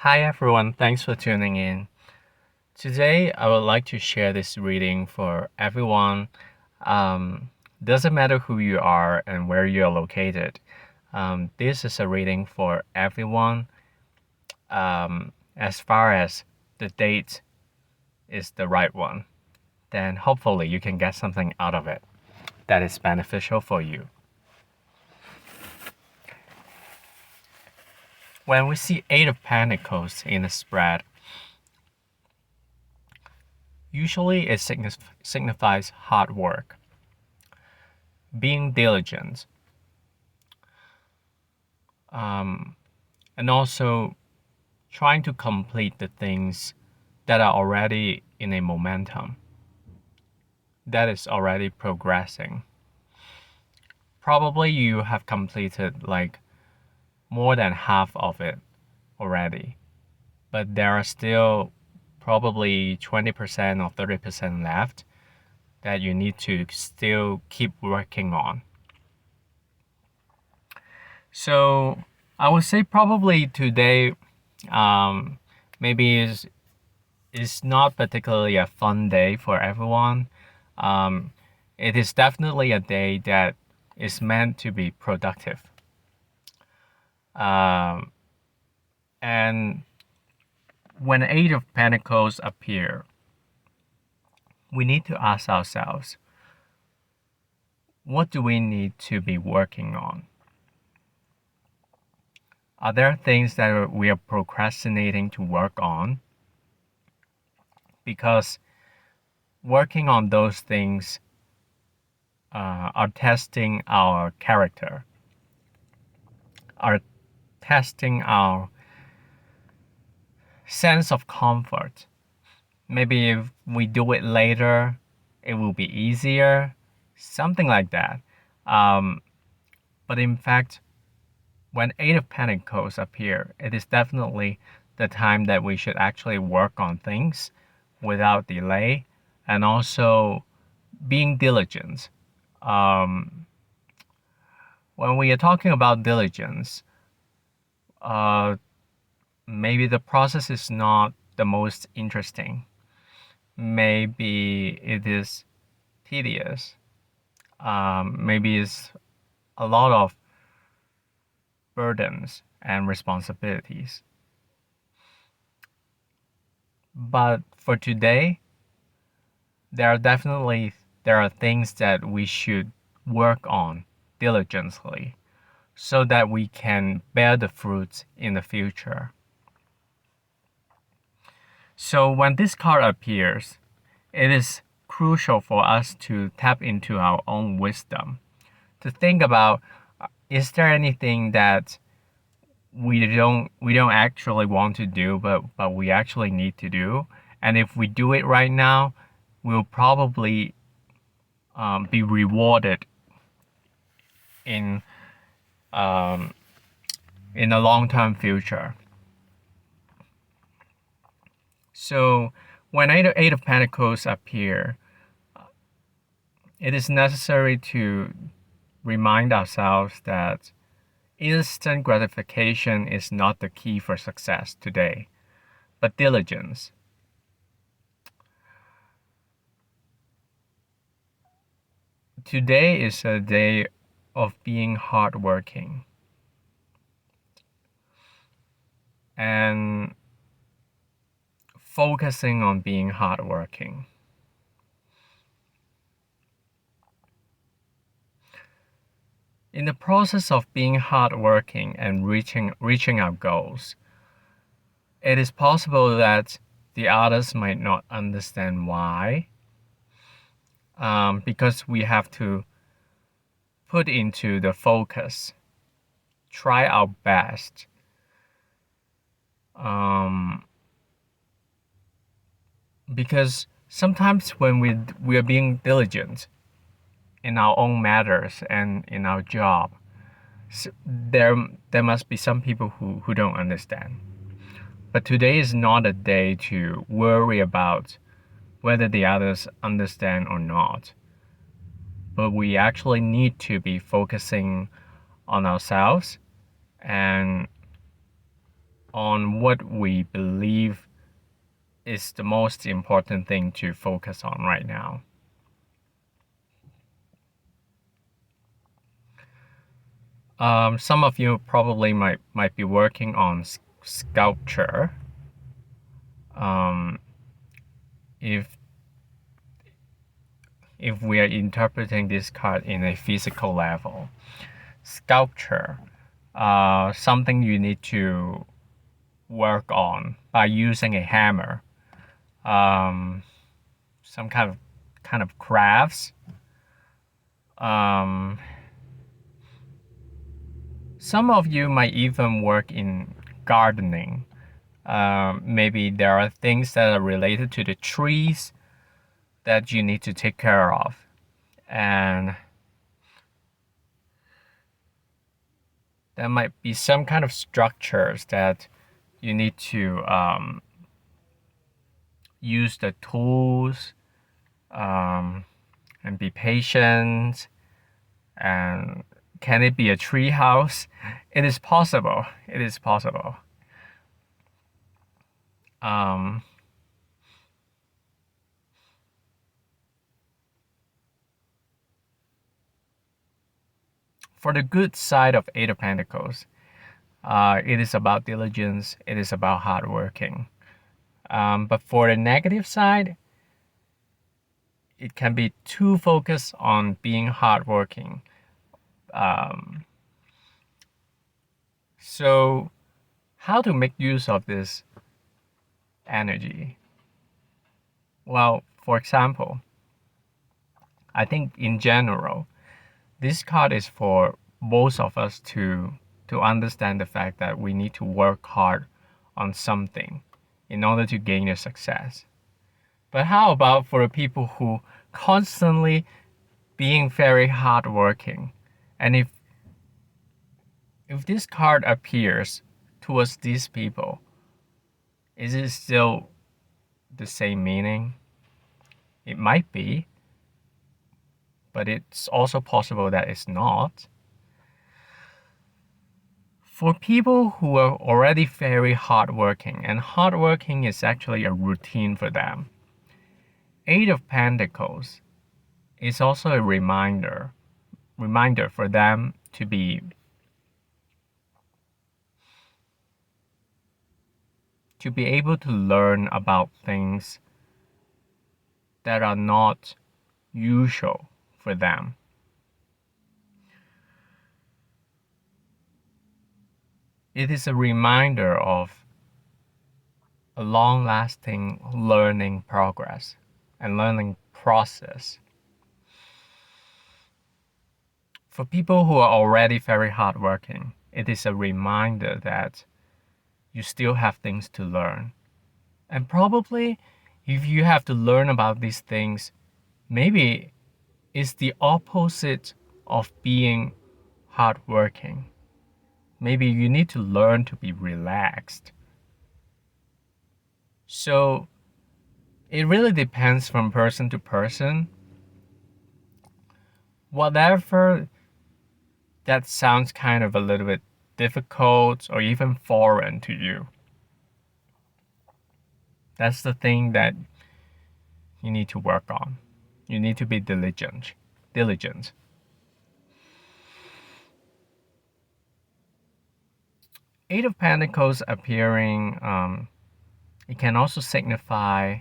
Hi everyone, thanks for tuning in. Today I would like to share this reading for everyone. Doesn't matter who you are and where you're located. This is a reading for everyone as far as the date is the right one. Then hopefully you can get something out of it that is beneficial for you. When we see Eight of Pentacles in a spread, usually it signifies hard work, being diligent, and also trying to complete the things that are already in a momentum, that is already progressing. Probably you have completed like more than half of it already, but there are still probably 20% or 30% left that you need to still keep working on. So I would say probably today maybe is not particularly a fun day for everyone. Um, it is definitely a day that is meant to be productive. Um, and when Eight of Pentacles appear, we need to ask ourselves, what do we need to be working on? Are there things that we are procrastinating to work on? Because working on those things are testing our character, are testing our sense of comfort. Maybe if we do it later, it will be easier, something like that. But in fact, when Eight of Pentacles appear, it is definitely the time that we should actually work on things without delay and also being diligent. Um, when we are talking about diligence, uh, maybe the process is not the most interesting. Maybe it is tedious. Maybe it's a lot of burdens and responsibilities. But for today, there are things that we should work on diligently so that we can bear the fruits in the future. So when this card appears, it is crucial for us to tap into our own wisdom, to think about, is there anything that we don't actually want to do, but we actually need to do, and if we do it right now, we'll probably be rewarded in um, in a long-term future. So when Eight of Pentacles appear, it is necessary to remind ourselves that instant gratification is not the key for success today, but diligence. Today is a day of being hardworking and focusing on being hardworking. In the process of being hardworking and reaching our goals, it is possible that the others might not understand why, because we have to put into the focus, try our best. Because sometimes when we are being diligent in our own matters and in our job, there must be some people who don't understand. But today is not a day to worry about whether the others understand or not. But we actually need to be focusing on ourselves and on what we believe is the most important thing to focus on right now. Some of you probably might be working on sculpture. If we are interpreting this card in a physical level, sculpture, something you need to work on by using a hammer, some kind of crafts. Some of you might even work in gardening. Maybe there are things that are related to the trees that you need to take care of. And there might be some kind of structures that you need to use the tools and be patient. And can it be a tree house? It is possible. It is possible. For the good side of Eight of Pentacles, it is about diligence. It is about hard working. But for the negative side, it can be too focused on being hardworking. So how to make use of this energy? Well, for example, I think in general, this card is for both of us to understand the fact that we need to work hard on something in order to gain a success. But how about for the people who constantly being very hardworking? And if this card appears towards these people, is it still the same meaning? It might be, but it's also possible that it's not. For people who are already very hardworking, and hardworking is actually a routine for them, Eight of Pentacles is also a reminder for them to be able to learn about things that are not usual for them. It is a reminder of a long-lasting learning progress and learning process. For people who are already very hardworking, it is a reminder that you still have things to learn. And probably if you have to learn about these things, maybe it's the opposite of being hardworking. Maybe you need to learn to be relaxed. So it really depends from person to person. Whatever that sounds kind of a little bit difficult or even foreign to you, that's the thing that you need to work on. You need to be diligent. Eight of Pentacles appearing, it can also signify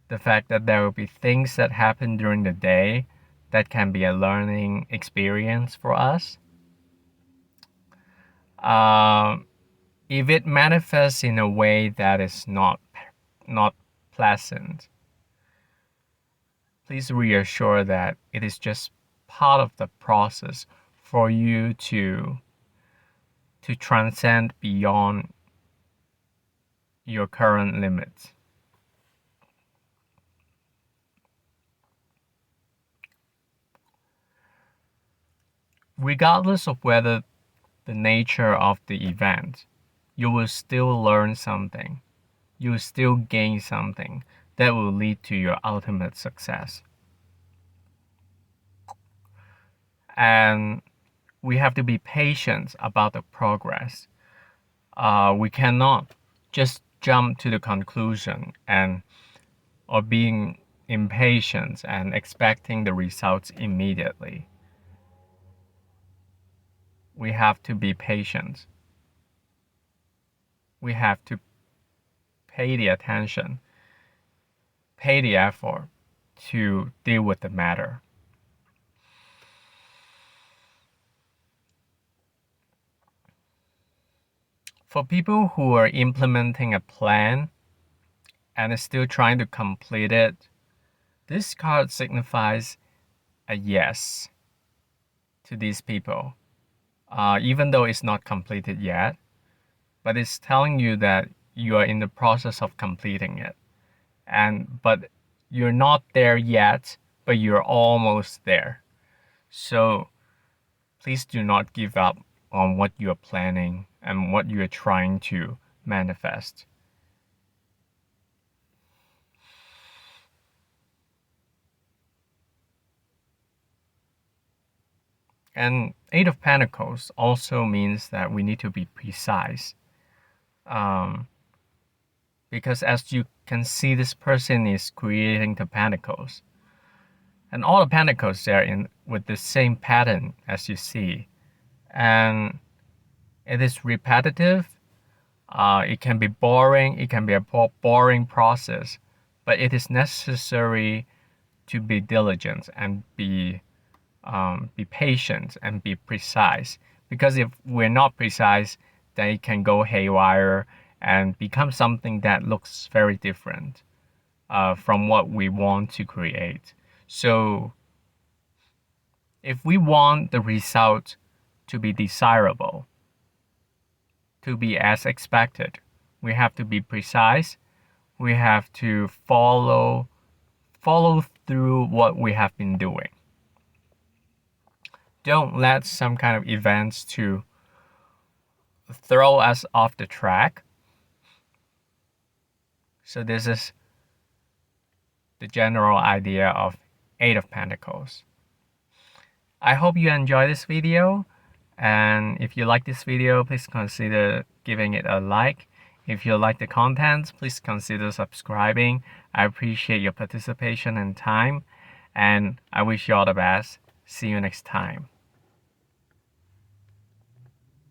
the fact that there will be things that happen during the day that can be a learning experience for us. If it manifests in a way that is not pleasant, please reassure that it is just part of the process for you to transcend beyond your current limits. Regardless of whether the nature of the event, you will still learn something. You will still gain something that will lead to your ultimate success. And we have to be patient about the progress. We cannot just jump to the conclusion or being impatient and expecting the results immediately. We have to be patient. We have to pay the attention, pay the effort to deal with the matter. For people who are implementing a plan and are still trying to complete it, this card signifies a yes to these people, even though it's not completed yet, but it's telling you that you are in the process of completing it. But you're not there yet, but you're almost there. So please do not give up on what you are planning and what you are trying to manifest. And Eight of Pentacles also means that we need to be precise. Because as you can see, this person is creating the pentacles. And all the pentacles, they're in with the same pattern as you see. And it is repetitive. It can be boring. It can be a boring process. But it is necessary to be diligent and be patient and be precise. Because if we're not precise, then it can go haywire and become something that looks very different from what we want to create. So if we want the result to be desirable, to be as expected, we have to be precise. We have to follow through what we have been doing. Don't let some kind of events to throw us off the track. So this is the general idea of Eight of Pentacles. I hope you enjoy this video, and if you like this video, please consider giving it a like. If you like the content, please consider subscribing. I appreciate your participation and time, and I wish you all the best. See you next time.